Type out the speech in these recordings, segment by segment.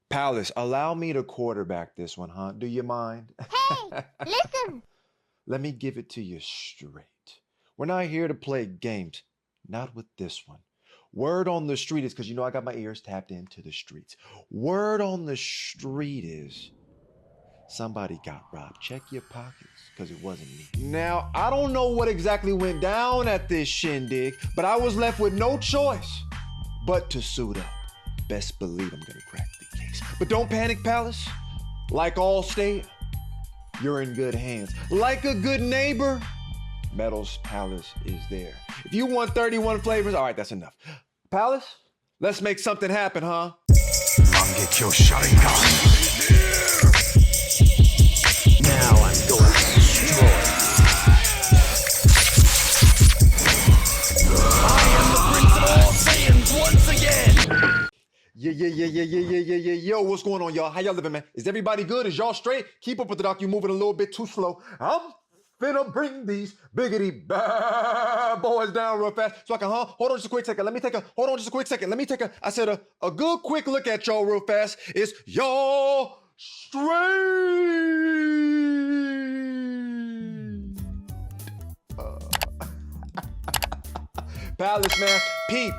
Palace, allow me to quarterback this one, huh? Do you mind? Hey, listen. Let me give it to you straight. We're not here to play games. Not with this one. Word on the street is, because you know I got my ears tapped into the streets. Word on the street is somebody got robbed. Check your pockets, because it wasn't me. Now, I don't know what exactly went down at this shindig, but I was left with no choice but to suit up. Best believe I'm gonna crack the case. But don't panic, Palace. Like Allstate, you're in good hands. Like a good neighbor, Metals Palace is there. If you want 31 flavors, all right, that's enough. Palace, let's make something happen, huh? Get your shutting gun. Now I'm going to destroy. I am the Prince of all Saiyans once again. Yo, what's going on, y'all? How y'all living, man? Is everybody good? Is y'all straight? Keep up with the doc. You moving a little bit too slow. I'm finna bring these biggity bad boys down real fast so I can, hold on just a quick second. Hold on just a quick second. I said a good quick look at y'all real fast. Is y'all straight? Palace, man. Peep.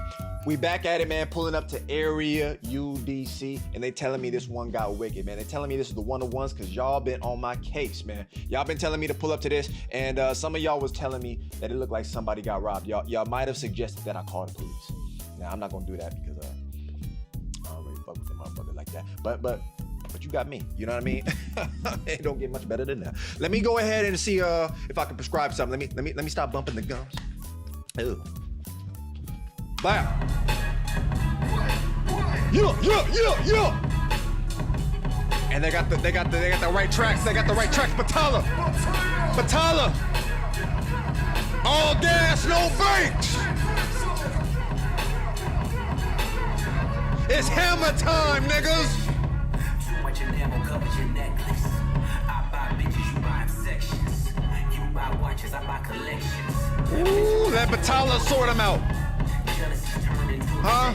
We back at it, man, pulling up to area UDC, and they telling me this one got wicked, man. They telling me this is the one-on-ones because y'all been on my case, man. Y'all been telling me to pull up to this, and some of y'all was telling me that it looked like somebody got robbed. Y'all might have suggested that I call the police. Now, I'm not gonna do that because I don't really fuck with them motherfuckers like that. But you got me, you know what I mean? It don't get much better than that. Let me go ahead and see if I can prescribe something. Let me stop bumping the gums. Ew. Bam. Yeah. And they got the right tracks. They got the right tracks. Batalla. All gas, no brakes. It's hammer time, niggas. Too much enamel covers your necklace. I buy bitches, you buy sections. You buy watches, I buy collections. Ooh, that Batalla sort them out. Huh?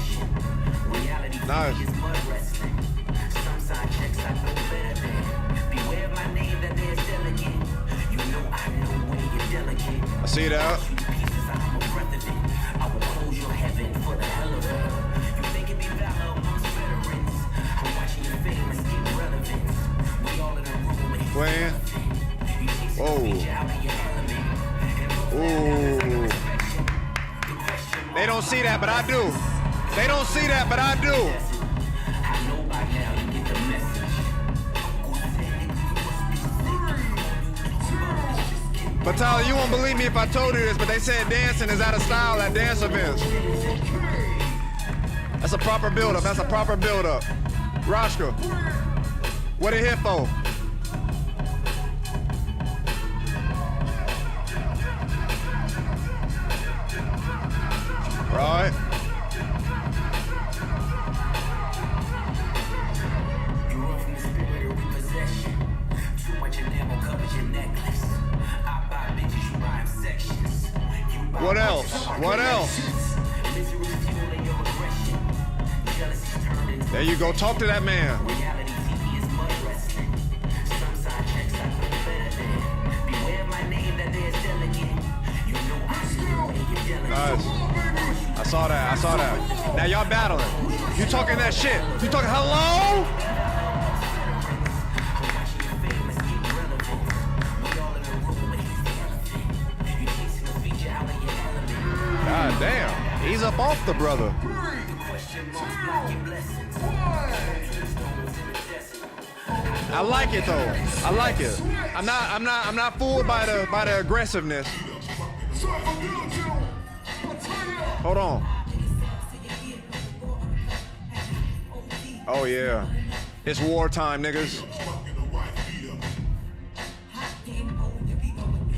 Nice. Some side checks I know better than. Beware my name that there's delicate. You know I know when you're delicate. I see that. I'm a breath of it. I will close your heaven for the hell of it. You think it be valor amongst veterans. I'm watching your famous get relevant. We all in a room with playing. Whoa. Ooh. They don't see that, but I do. They don't see that, but I do. Batalla, you won't believe me if I told you this, but they said dancing is out of style at dance events. That's a proper build-up. Rochka, what it here for? Right. You run from the spirit of repossession. Too much enamel covers your necklace. I buy bitches, you buy sections. What else? There you go. Talk to that man. Reality TV is mud wrestling. Some side checks I know better than. Beware my name that there's delicate. You know I know when you're delicate. Nice. I saw that. Now y'all battling. You talking that shit. You talking hello? God damn. He's up off the brother. I like it though. I like it. I'm not fooled by the aggressiveness. Hold on. Oh yeah. It's wartime, niggas.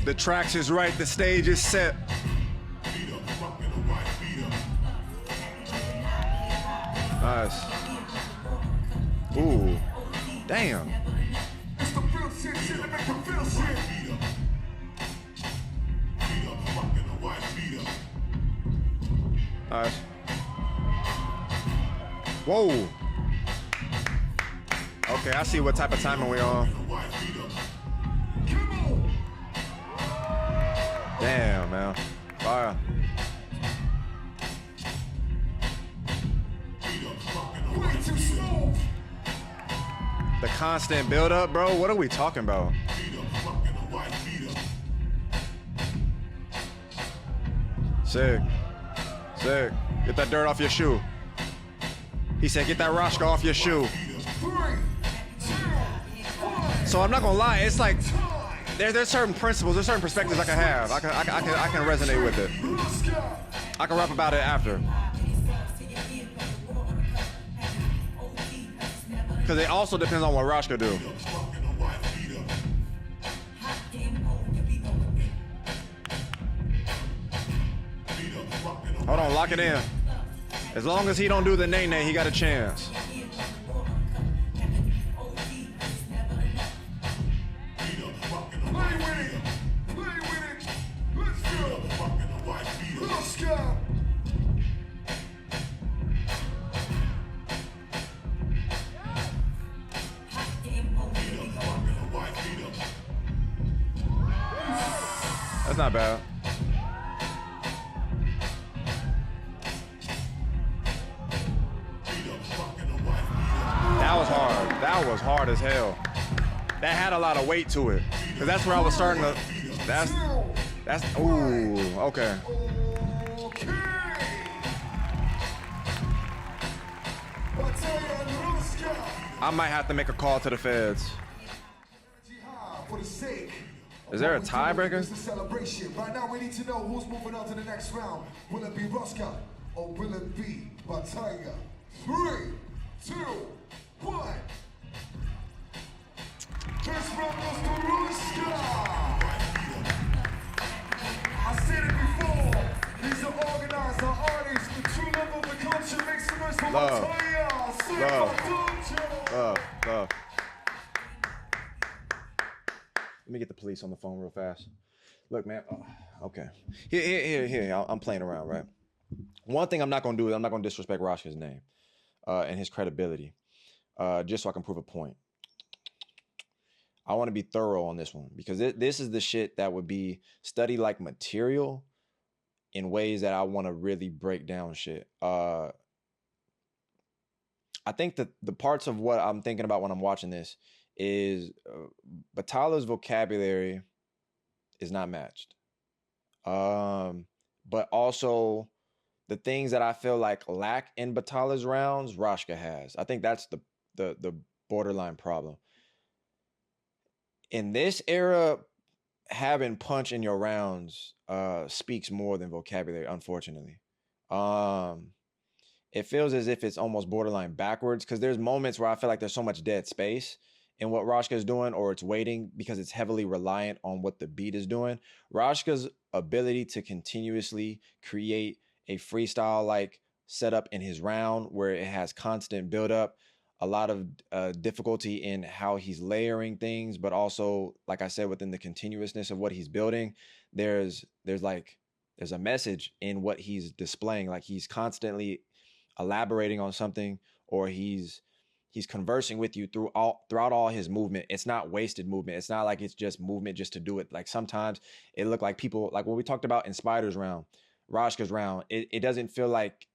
The tracks is right, the stage is set. Nice. Ooh. Damn. Nice. Whoa. Okay, I see what type of timing we're on. Damn, man. Fire. The constant build up, bro. What are we talking about? Sick. Sick. Get that dirt off your shoe. He said, get that Rochka off your shoe. So I'm not gonna lie, it's like there's certain principles, there's certain perspectives I can have. I can resonate with it. I can rap about it after. Because it also depends on what Rochka do. Hold on, lock it in. As long as he don't do the nay-nay, he got a chance. That's not bad. That was hard. That was hard as hell. That had a lot of weight to it. Cause that's where I was starting to, that's, ooh, okay. I might have to make a call to the feds. Is there a tiebreaker? It's a celebration. Right now we need to know who's moving on to the next round. Will it be Rochka or will it be Batalla? 3, 2, 1. First round goes to Rochka. I said it before. He's an organizer, artist, the true love of the culture. Make some noise for Batalla. Love. Let me get the police on the phone real fast. Look, man. Okay. Here. I'm playing around, right? One thing I'm not gonna do is I'm not gonna disrespect Rochka's name and his credibility, just so I can prove a point. I want to be thorough on this one because this is the shit that would be study like material in ways that I want to really break down shit. I think that the parts of what I'm thinking about when I'm watching this is Batalla's vocabulary is not matched. But also the things that I feel like lack in Batalla's rounds, Rochka has. I think that's the borderline problem. In this era, having punch in your rounds speaks more than vocabulary, unfortunately. It feels as if it's almost borderline backwards because there's moments where I feel like there's so much dead space in what Rochka is doing, or it's waiting because it's heavily reliant on what the beat is doing. Rochka's ability to continuously create a freestyle-like setup in his round where it has constant buildup, a lot of difficulty in how he's layering things, but also, like I said, within the continuousness of what he's building, there's a message in what he's displaying. Like he's constantly elaborating on something, or he's conversing with you throughout all his movement. It's not wasted movement. It's not like it's just movement just to do it. Like sometimes it looked like people, like what we talked about in Spider's round, Rochka's round, it doesn't feel like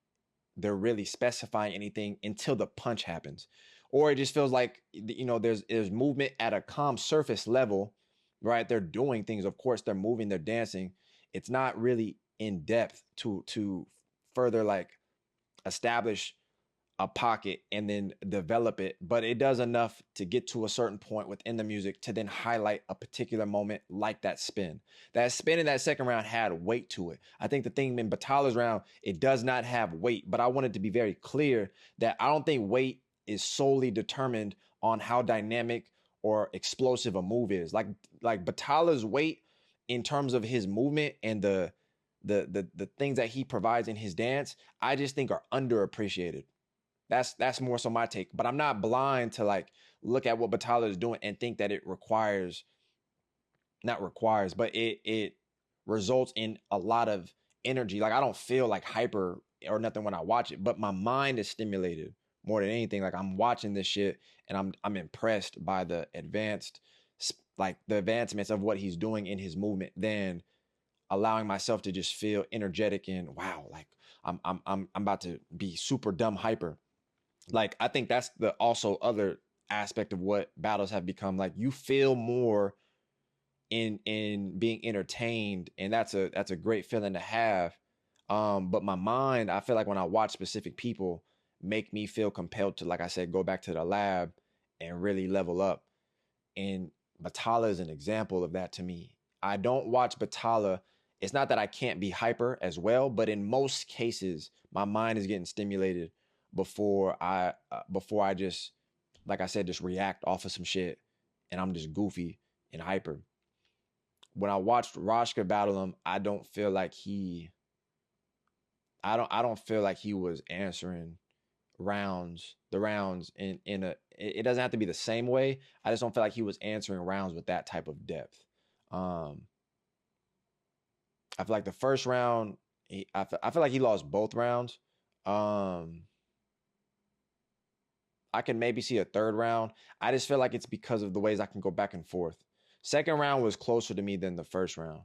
they're really specifying anything until the punch happens. Or it just feels like, you know, there's movement at a calm surface level, right? They're doing things. Of course, they're moving, they're dancing. It's not really in depth to further like establish a pocket and then develop it, but it does enough to get to a certain point within the music to then highlight a particular moment like that spin. That spin in that second round had weight to it. I think the thing in Batalla's round, it does not have weight, but I wanted to be very clear that I don't think weight is solely determined on how dynamic or explosive a move is. Like Batalla's weight in terms of his movement and the things that he provides in his dance, I just think are underappreciated. That's more so my take, but I'm not blind to like look at what Batalla is doing and think that it results in a lot of energy. Like I don't feel like hyper or nothing when I watch it, but my mind is stimulated more than anything. Like I'm watching this shit and I'm impressed by the advancements of what he's doing in his movement, than allowing myself to just feel energetic and wow, like I'm about to be super dumb hyper. Like I think that's the also other aspect of what battles have become. Like you feel more in being entertained, and that's a great feeling to have. But my mind, I feel like when I watch specific people, make me feel compelled to, like I said, go back to the lab and really level up. And Batalla is an example of that to me. I don't watch Batalla. It's not that I can't be hyper as well, but in most cases, my mind is getting stimulated before I just, like I said, just react off of some shit, and I'm just goofy and hyper. When I watched Rochka battle him, I don't feel like he was answering the rounds in a, it doesn't have to be the same way. I just don't feel like he was answering rounds with that type of depth. I feel like the first round, I feel like he lost both rounds. I can maybe see a third round. I just feel like it's because of the ways I can go back and forth. Second round was closer to me than the first round.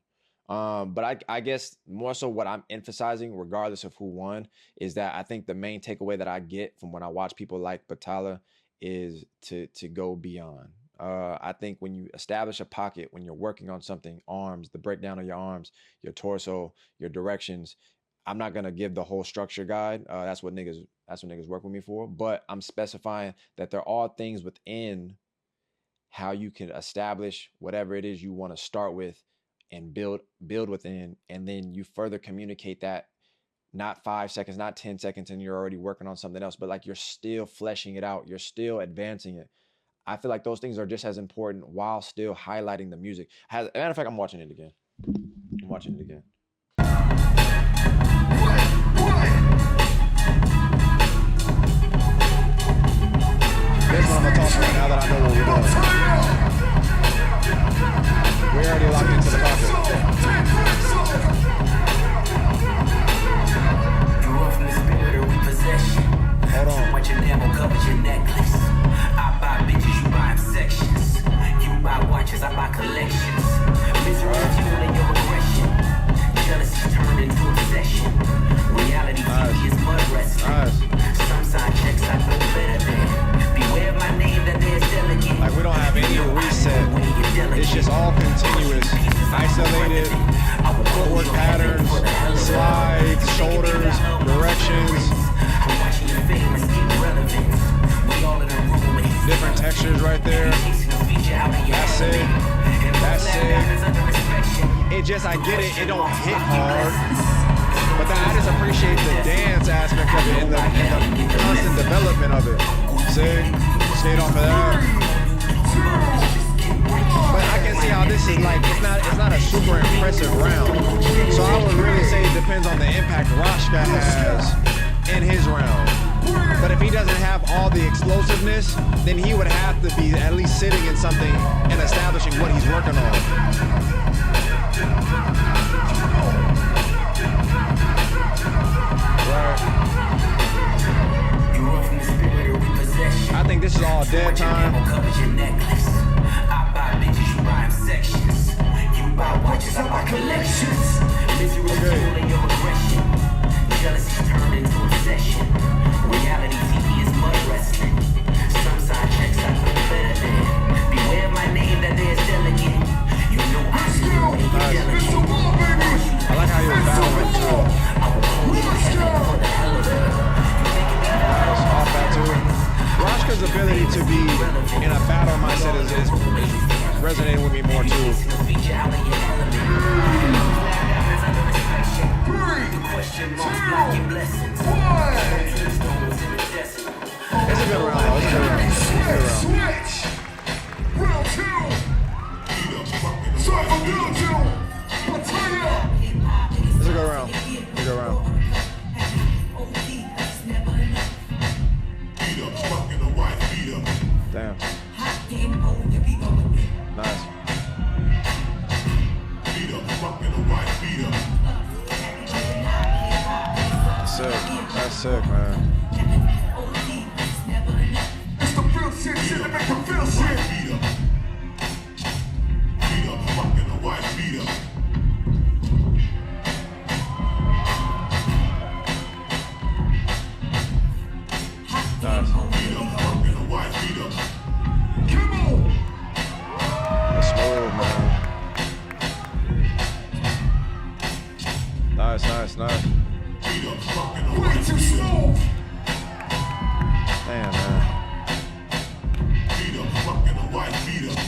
But I guess more so what I'm emphasizing, regardless of who won, is that I think the main takeaway that I get from when I watch people like Batalla is to go beyond. I think when you establish a pocket, when you're working on something, arms, the breakdown of your arms, your torso, your directions, I'm not gonna give the whole structure guide. That's what niggas work with me for. But I'm specifying that there are things within how you can establish whatever it is you want to start with and build within, and then you further communicate that, not 5 seconds, not 10 seconds, and you're already working on something else, but like you're still fleshing it out, you're still advancing it. I feel like those things are just as important while still highlighting the music. As a matter of fact, I'm watching it again. This one I'm gonna toss right now that I know what we're doing. We're already locked into the pocket. Hold on. What your name covers your necklace. I buy bitches, you buy sections. You buy watches, I buy collections. Misery is fueling your aggression. Jealousy turned into obsession. Reality TV is mud wrestling. Some side checks I know better than. Beware my name that there's delegate. Like we don't have any reset. It's just all continuous, isolated, footwork patterns, slides, shoulders, directions, different textures right there. That's it. It just, I get it, it don't hit hard, but then I just appreciate the dance aspect of it and the constant development of it. See, stayed off of that. But I can see how this is like, it's not a super impressive round. So I would really say it depends on the impact Rochka has in his round. But if he doesn't have all the explosiveness, then he would have to be at least sitting in something and establishing what he's working on. Right. I think this is all dead time. Jealousy turned into obsession. Reality TV is mud wrestling. Some side checks I know better than. Beware my name that there's delegate. You know I still make it delegate. I like how you're battling too. I will hold your heaven for the hell of it. That's off that too. Rochka's ability to be in a battle mindset is resonating with me more too. It's a good round though. It's a good round. Switch. Round two. Start from round two. Batalla. It's a good round. It's a good round. Damn. Nice. Sick. That's sick, man. shit to make them feel shit. Beat up, rockin' the white beat up. Nice. Beat up, rockin' the white beat up. Come on. That's smooth, man. Nice, nice, nice. Beat up, rockin' the Way white too beat up. smooth. Damn, man. Beat up, rockin' the white beat up.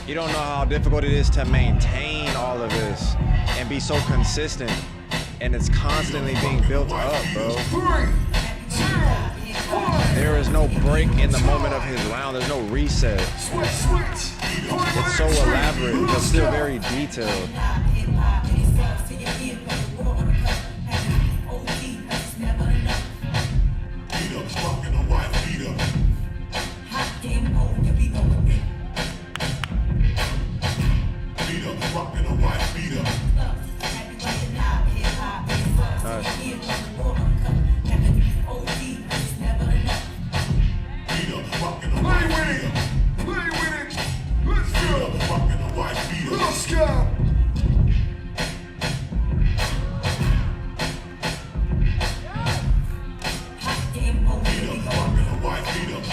You don't know how difficult it is to maintain all of this and be so consistent. And it's constantly being built up, bro. 3, 2, 1. There is no break in the moment of his round. There's no reset. Switch, switch. It's so elaborate, but still very detailed. Beat up, rockin' the white beat up. Beat up, rockin' the white beat up. Nice. Beat up, rockin' the Play white with beat it. up. Play with it. Let's Beat go. up, rockin' the white beat up. Rochka. Beat up, rockin' the white beat up.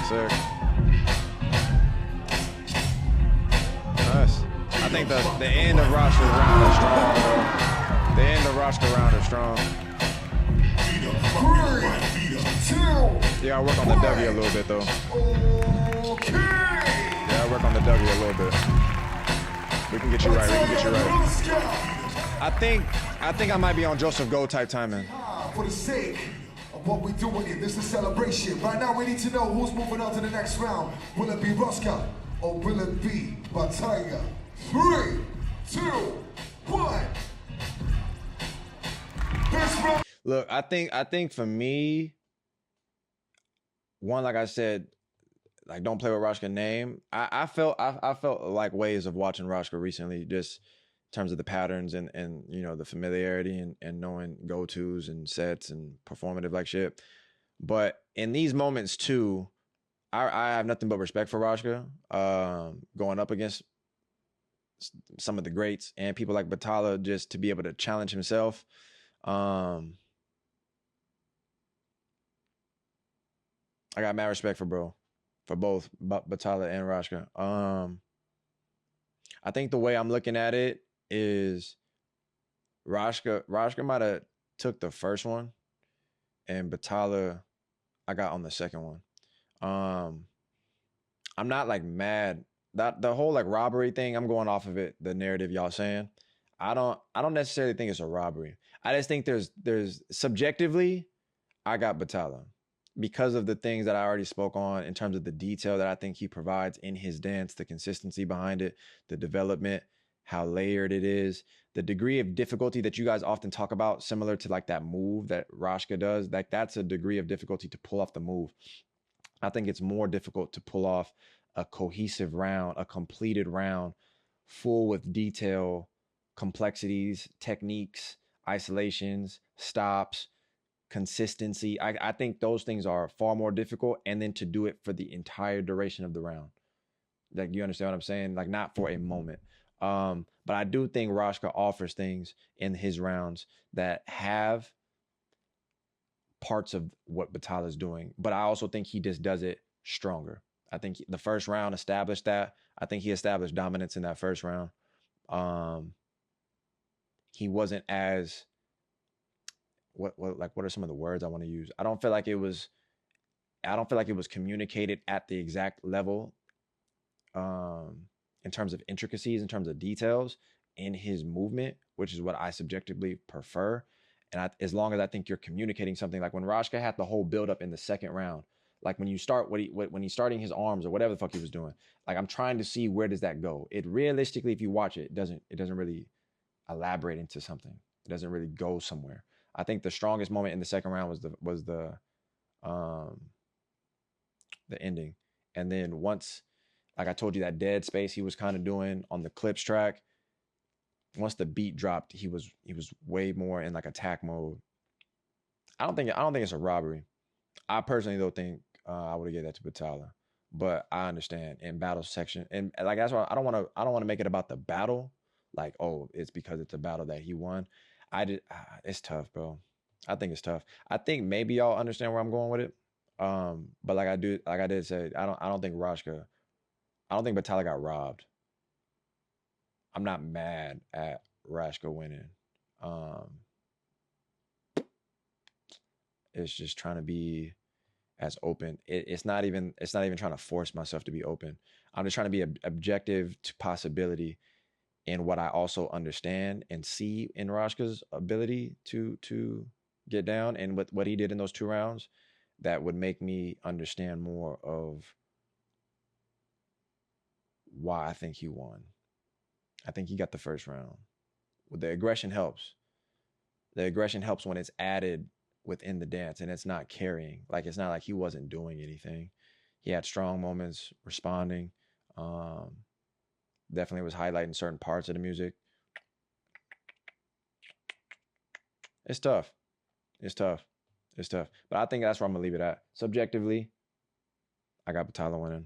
Sick. Nice. I think the end of Rochka's round is strong, bro. The end of Rochka round is strong. Beat up, rockin' the white beat up. 2. Yeah, I work on the W a little bit though. Okay. Yeah, I work on the W a little bit. We can get you right. We can get you right. Rochka. I think I might be on Joseph Go type timing. For the sake of what we're doing here, this is a celebration. Right now, we need to know who's moving on to the next round. Will it be Rochka or will it be Batalla? 3, 2, 1. This round. Look, I think for me, one, like I said, like don't play with Rochka's name. I felt like ways of watching Rochka recently, just in terms of the patterns and you know the familiarity and knowing go-tos and sets and performative like shit. But in these moments too, I have nothing but respect for Rochka. Going up against some of the greats and people like Batalla, just to be able to challenge himself. I got mad respect for both Batalla and Rochka. I think the way I'm looking at it is Rochka might have took the first one, and Batalla I got on the second one. I'm not like mad that the whole like robbery thing. I'm going off of it, the narrative y'all saying. I don't necessarily think it's a robbery. I just think there's subjectively, I got Batalla because of the things that I already spoke on in terms of the detail that I think he provides in his dance, the consistency behind it, the development, how layered it is, the degree of difficulty that you guys often talk about, similar to like that move that Rochka does. Like that's a degree of difficulty to pull off the move. I think it's more difficult to pull off a cohesive round, a completed round, full with detail, complexities, techniques, isolations, stops, consistency. I think those things are far more difficult, and then to do it for the entire duration of the round. Like, you understand what I'm saying? Like, not for a moment. But I do think Rochka offers things in his rounds that have parts of what Batalla's doing, but I also think he just does it stronger. I think the first round established that. I think he established dominance in that first round. He wasn't as what are some of the words I want to use? I don't feel like it was communicated at the exact level in terms of intricacies, in terms of details in his movement, which is what I subjectively prefer. And as long as I think you're communicating something, like when Rochka had the whole build up in the second round, like when you start when he's starting his arms or whatever the fuck he was doing, like I'm trying to see where does that go. It realistically, if you watch it, it doesn't really elaborate into something. It doesn't really go somewhere. I think the strongest moment in the second round was the ending. And then once, like I told you, that dead space he was kind of doing on the clips track, once the beat dropped, he was way more in like attack mode. I don't think it's a robbery. I personally don't think I would have gave that to Batalla, but I understand in battle section and like that's why I don't want to make it about the battle. Like, oh, it's because it's a battle that he won. It's tough, bro. I think it's tough. I think maybe y'all understand where I'm going with it. But like I did say, I don't think Rochka, I don't think Batalla got robbed. I'm not mad at Rochka winning. Um, it's just trying to be as open. It's not even trying to force myself to be open. I'm just trying to be objective to possibility in what I also understand and see in Rochka's ability to get down and what he did in those 2 rounds that would make me understand more of why I think he won. I think he got the first round. The aggression helps. The aggression helps when it's added within the dance and it's not carrying. Like it's not like he wasn't doing anything. He had strong moments responding. Definitely was highlighting certain parts of the music. It's tough. It's tough. It's tough. But I think that's where I'm gonna leave it at. Subjectively, I got Batalla winning.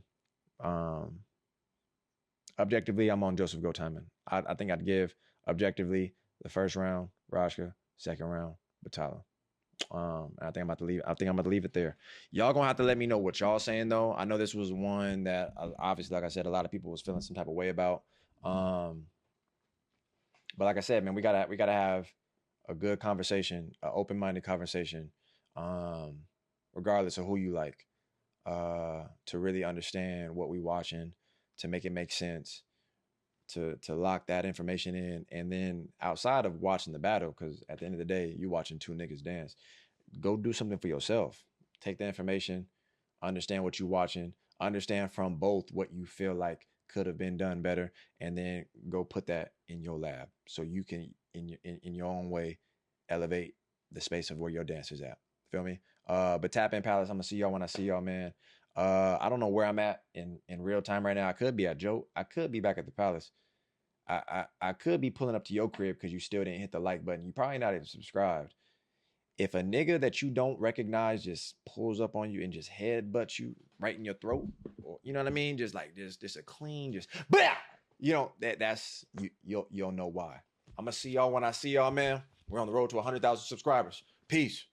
Objectively, I'm on Joseph Go Timing. I think I'd give objectively the first round, Rochka, second round, Batalla. I think I'm about to leave it there. Y'all gonna have to let me know what y'all saying though. I know this was one that obviously, like I said, a lot of people was feeling some type of way about. But like I said, man, we gotta have a good conversation, an open-minded conversation, regardless of who you like, to really understand what we watching, to make it make sense, to lock that information in, and then outside of watching the battle, because at the end of the day, you watching 2 niggas dance. Go do something for yourself. Take the information, understand what you're watching, understand from both what you feel like could have been done better, and then go put that in your lab so you can, in your own way, elevate the space of where your dance is at. Feel me? But tap in, Palace. I'm gonna see y'all when I see y'all, man. I don't know where I'm at in real time right now. I could be at Joe. I could be back at the Palace. I could be pulling up to your crib because you still didn't hit the like button. You probably not even subscribed. If a nigga that you don't recognize just pulls up on you and just headbutts you right in your throat, or you know what I mean, just like just a clean, just bah! You know that's you'll know why. I'm gonna see y'all when I see y'all, man. We're on the road to 100,000 subscribers. Peace.